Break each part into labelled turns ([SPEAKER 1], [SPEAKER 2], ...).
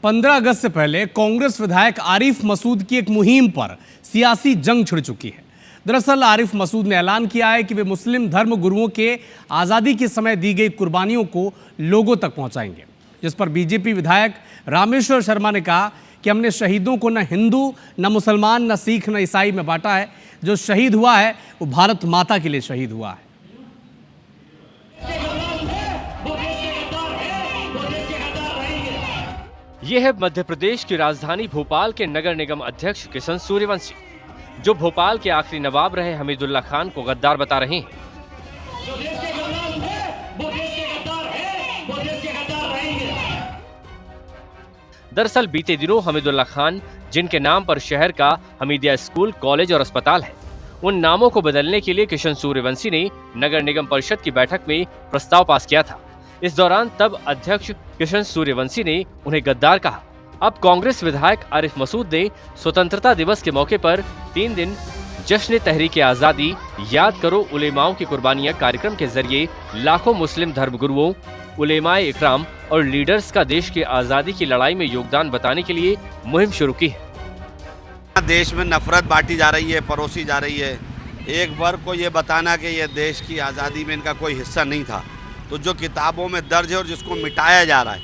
[SPEAKER 1] 15 अगस्त से पहले कांग्रेस विधायक आरिफ मसूद की एक मुहिम पर सियासी जंग छिड़ चुकी है। दरअसल आरिफ मसूद ने ऐलान किया है कि वे मुस्लिम धर्म गुरुओं के आज़ादी के समय दी गई कुर्बानियों को लोगों तक पहुंचाएंगे, जिस पर बीजेपी विधायक रामेश्वर शर्मा ने कहा कि हमने शहीदों को न हिंदू, न मुसलमान, न सिख, न ईसाई में बांटा है। जो शहीद हुआ है वो भारत माता के लिए शहीद हुआ है।
[SPEAKER 2] ये है मध्य प्रदेश की राजधानी भोपाल के नगर निगम अध्यक्ष किशन सूर्यवंशी, जो भोपाल के आखिरी नवाब रहे हमीदुल्लाह खान को गद्दार बता रहे हैं। दरअसल बीते दिनों हमीदुल्लाह खान, जिनके नाम पर शहर का हमीदिया स्कूल, कॉलेज और अस्पताल है, उन नामों को बदलने के लिए किशन सूर्यवंशी ने नगर निगम परिषद की बैठक में प्रस्ताव पास किया था। इस दौरान तब अध्यक्ष किशन सूर्यवंशी ने उन्हें गद्दार कहा। अब कांग्रेस विधायक आरिफ मसूद ने स्वतंत्रता दिवस के मौके पर 3 दिन जश्न तहरीक आजादी याद करो उलेमाओं की कुर्बानियां कार्यक्रम के जरिए लाखों मुस्लिम धर्मगुरुओं, उलेमाए इकराम और लीडर्स का देश की आजादी की लड़ाई में योगदान बताने के लिए मुहिम शुरू की है।
[SPEAKER 3] देश में नफरत बांटी जा रही है, परोसी जा रही है। एक वर्ग को ये बताना कि ये देश की आज़ादी में इनका कोई हिस्सा नहीं था, तो जो किताबों में दर्ज है और जिसको मिटाया जा रहा है,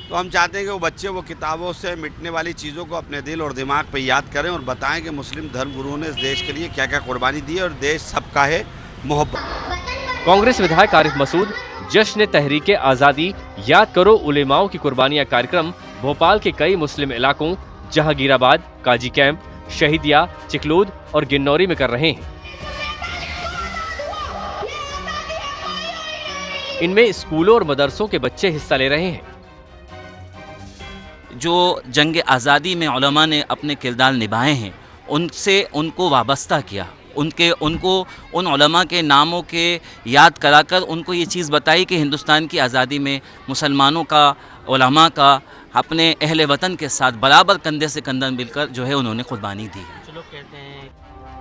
[SPEAKER 3] तो हम चाहते हैं कि वो बच्चे वो किताबों से मिटने वाली चीज़ों को अपने दिल और दिमाग पे याद करें और बताएं कि मुस्लिम धर्म गुरुओं ने इस देश के लिए क्या क्या कुर्बानी दी है और देश सबका है, मोहब्बत।
[SPEAKER 2] कांग्रेस विधायक आरिफ मसूद जश्न तहरीक आजादी याद करो उलेमाओं की कुर्बानियां कार्यक्रम भोपाल के कई मुस्लिम इलाकों जहांगीराबाद, काजी कैंप, शहीदिया, चिकलोद और गिन्नौरी में कर रहे हैं। इनमें स्कूलों और मदरसों के बच्चे हिस्सा ले रहे हैं।
[SPEAKER 4] जो जंग आज़ादी में उलमा ने अपने किरदार निभाए हैं, उनसे उनको वाबस्ता किया, उनको उन उलमा के नामों के याद कराकर उनको ये चीज़ बताई कि हिंदुस्तान की आज़ादी में मुसलमानों का, उलमा का, अपने अहले वतन के साथ बराबर कंधे से कंधा मिलकर जो है उन्होंने कुर्बानी दी है।
[SPEAKER 2] लोग कहते हैं,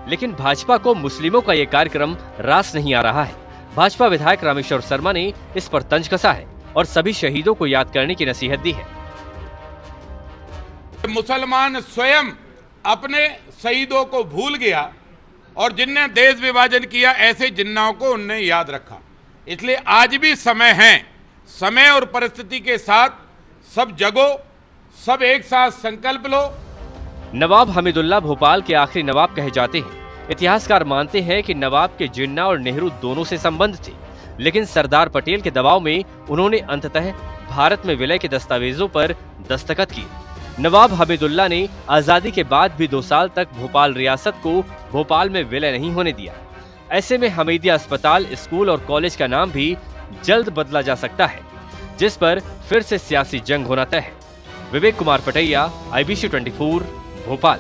[SPEAKER 2] लेकिन भाजपा को मुस्लिमों का ये कार्यक्रम रास नहीं आ रहा है। भाजपा विधायक रामेश्वर शर्मा ने इस पर तंज कसा है और सभी शहीदों को याद करने की नसीहत दी है।
[SPEAKER 5] मुसलमान स्वयं अपने शहीदों को भूल गया और जिनने देश विभाजन किया, ऐसे जिन्नाओं को उनने याद रखा। इसलिए आज भी समय है, समय और परिस्थिति के साथ सब जगो, सब एक साथ संकल्प लो।
[SPEAKER 2] नवाब हमीदुल्लाह भोपाल के आखिरी नवाब कहे जाते हैं। इतिहासकार मानते हैं कि नवाब के जिन्ना और नेहरू दोनों से संबंध थे, लेकिन सरदार पटेल के दबाव में उन्होंने अंततः भारत में विलय के दस्तावेजों पर दस्तखत किए। नवाब हमीदुल्लाह ने आजादी के बाद भी 2 साल तक भोपाल रियासत को भोपाल में विलय नहीं होने दिया। ऐसे में हमीदिया अस्पताल, स्कूल और कॉलेज का नाम भी जल्द बदला जा सकता है, जिस पर फिर से सियासी जंग होना तय है। विवेक कुमार पटैया, IBC 24, भोपाल।